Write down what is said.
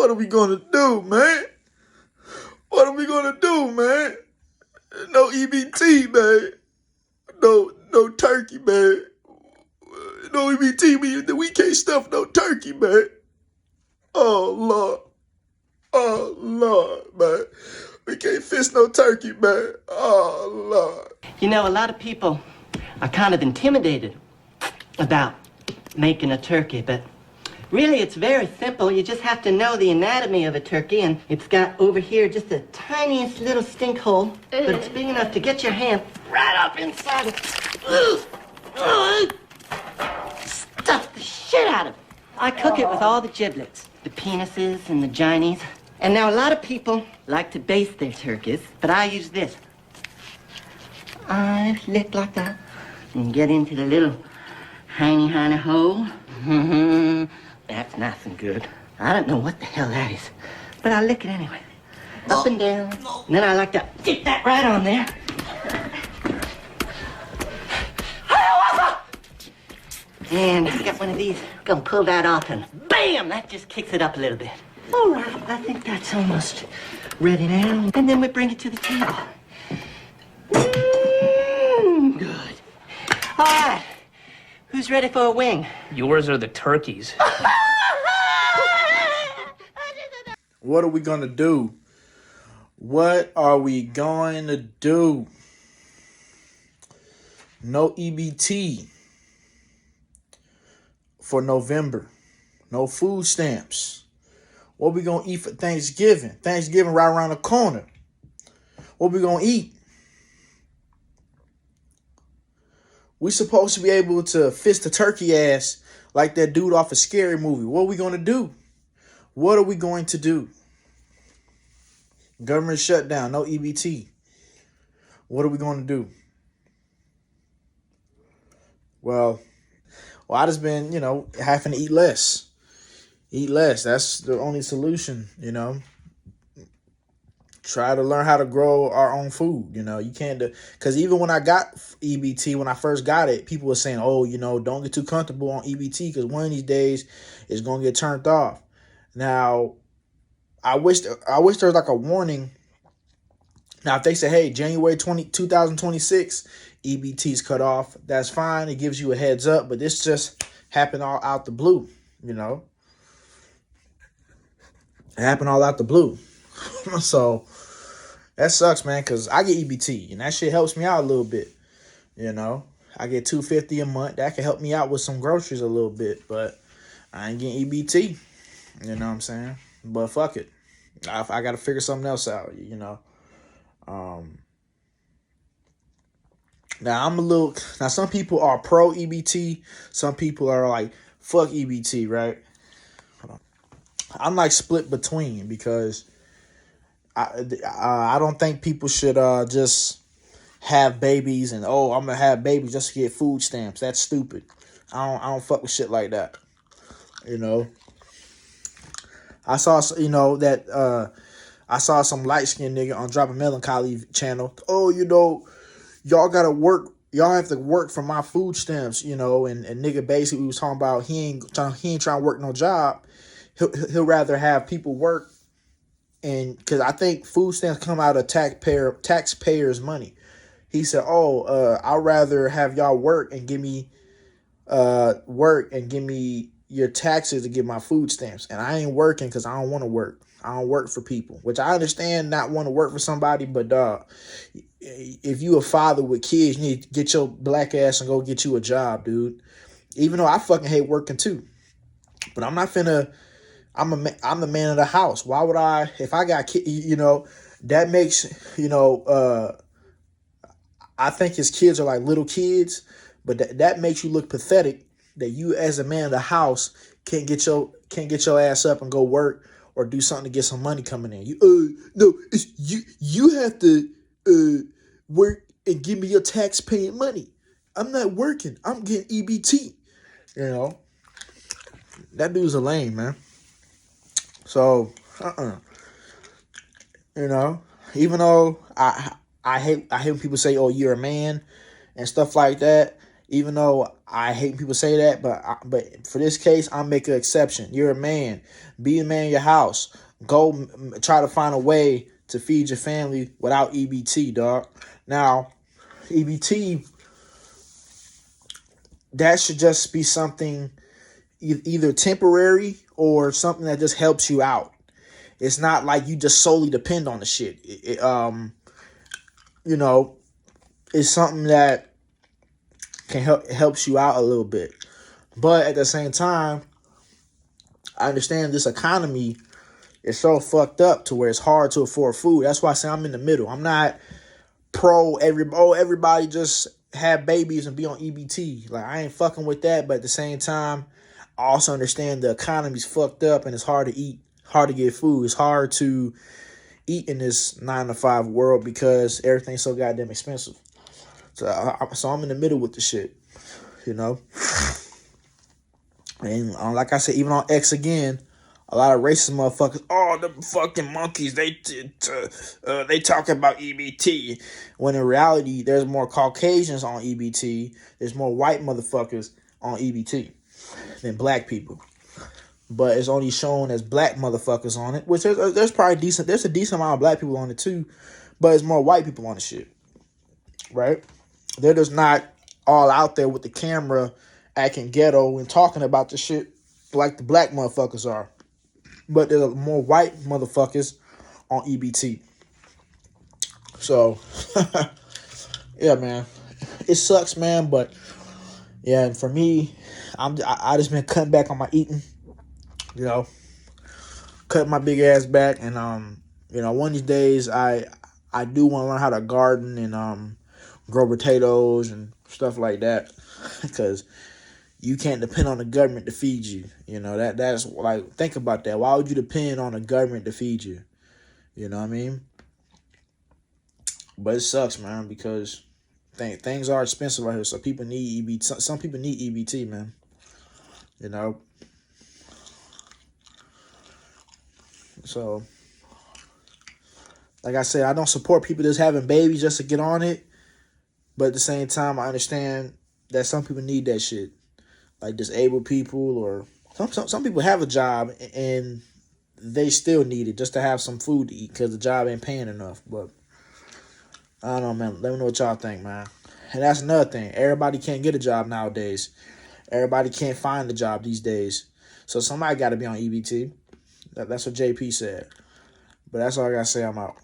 What are we gonna do, man? What are we gonna do, man? No EBT, man. No turkey, man. No EBT. We can't stuff no turkey, man. Oh Lord. Oh Lord, man. We can't fist no turkey, man. Oh Lord. You know, a lot of people are kind of intimidated about making a turkey, but really it's very simple. You just have to know the anatomy of a turkey, and it's got over here just the tiniest little stink hole, but it's big enough to get your hand right up inside it. Stuff the shit out of it. I cook it with all the giblets, the penises and the ginies. And now a lot of people like to baste their turkeys, but I use this. I lick like that and get into the little tiny hole. That's nice and good. I don't know what the hell that is, but I lick it anyway. Up and down. And then I like to get that right on there. And I got one of these. Gonna pull that off and bam! That just kicks it up a little bit. All right, I think that's almost ready now. And then we bring it to the table. Good. All right. Who's ready for a wing? Yours are the turkeys. What are we gonna do? What are we going to do? No EBT for November. No food stamps. What we gonna eat for Thanksgiving? Thanksgiving right around the corner. What we gonna eat? We supposed to be able to fist a turkey ass like that dude off a scary movie. What are we gonna do? What are we going to do? Government shutdown, no EBT. What are we going to do? Well, I just been, having to eat less. Eat less. That's the only solution, Try to learn how to grow our own food, You can't do, because even when I got EBT, when I first got it, people were saying, oh, don't get too comfortable on EBT because one of these days it's going to get turned off. Now, I wish there was like a warning. Now, if they say, hey, January 2026, EBT's cut off, that's fine. It gives you a heads up, but this just happened all out the blue, It happened all out the blue. So that sucks, man, because I get EBT, and that shit helps me out a little bit, I get $250 a month. That can help me out with some groceries a little bit, but I ain't getting EBT, you know what I'm saying? But fuck it. I got to figure something else out, Now, some people are pro EBT. Some people are like, fuck EBT, right? I'm like split between because I don't think people should just have babies and, I'm going to have babies just to get food stamps. That's stupid. I don't fuck with shit like that, I saw, I saw some light-skinned nigga on Drop a Melancholy channel. Oh, y'all gotta work. Y'all have to work for my food stamps, and nigga basically was talking about he ain't trying to work no job. He'll rather have people work, and because I think food stamps come out of taxpayers' money. He said, I'd rather have y'all work and give me your taxes to get my food stamps. And I ain't working because I don't want to work. I don't work for people, which I understand not want to work for somebody, but if you a father with kids, you need to get your black ass and go get you a job, dude. Even though I fucking hate working too. But I'm not finna, I'm the man of the house. Why would I, if I got kids, that makes, I think his kids are like little kids, but that makes you look pathetic that you as a man of the house can't get your ass up and go work or do something to get some money coming in. You have to work and give me your tax paying money. I'm not working. I'm getting EBT. That dude's a lame, man. So, even though I hate when people say, oh, you're a man and stuff like that. Even though I hate people say that, but for this case, I'll make an exception. You're a man. Be a man in your house. Go try to find a way to feed your family without EBT, dog. Now, EBT, that should just be something either temporary or something that just helps you out. It's not like you just solely depend on the shit. You know, it's something that can helps you out a little bit. But at the same time, I understand this economy is so fucked up to where it's hard to afford food. That's why I say I'm in the middle. I'm not pro everybody just have babies and be on EBT. Like, I ain't fucking with that. But at the same time, I also understand the economy's fucked up and it's hard to eat, hard to get food. It's hard to eat in this 9-to-5 world because everything's so goddamn expensive. So I'm in the middle with the shit, you know. And like I said, even on X again, a lot of racist motherfuckers. Oh, the fucking monkeys. They talk about EBT. When in reality, there's more Caucasians on EBT. There's more white motherfuckers on EBT than black people. But it's only shown as black motherfuckers on it, which there's probably decent. There's a decent amount of black people on it too, but it's more white people on the shit, right? They're just not all out there with the camera acting ghetto and talking about the shit like the black motherfuckers are. But there's more white motherfuckers on EBT. So, yeah, man. It sucks, man, but yeah, and for me, I just been cutting back on my eating. You know, cut my big ass back, and you know, one of these days I do want to learn how to garden and grow potatoes and stuff like that, because you can't depend on the government to feed you. You know, that's like, think about that. Why would you depend on the government to feed you? You know what I mean? But it sucks, man, because things are expensive right here. So people need EBT. Some people need EBT, man. You know. So, like I said, I don't support people just having babies just to get on it. But at the same time, I understand that some people need that shit. Like disabled people, or some people have a job and they still need it just to have some food to eat because the job ain't paying enough. But I don't know, man. Let me know what y'all think, man. And that's another thing. Everybody can't get a job nowadays. Everybody can't find a job these days. So somebody got to be on EBT. That's what JP said. But that's all I got to say. I'm out.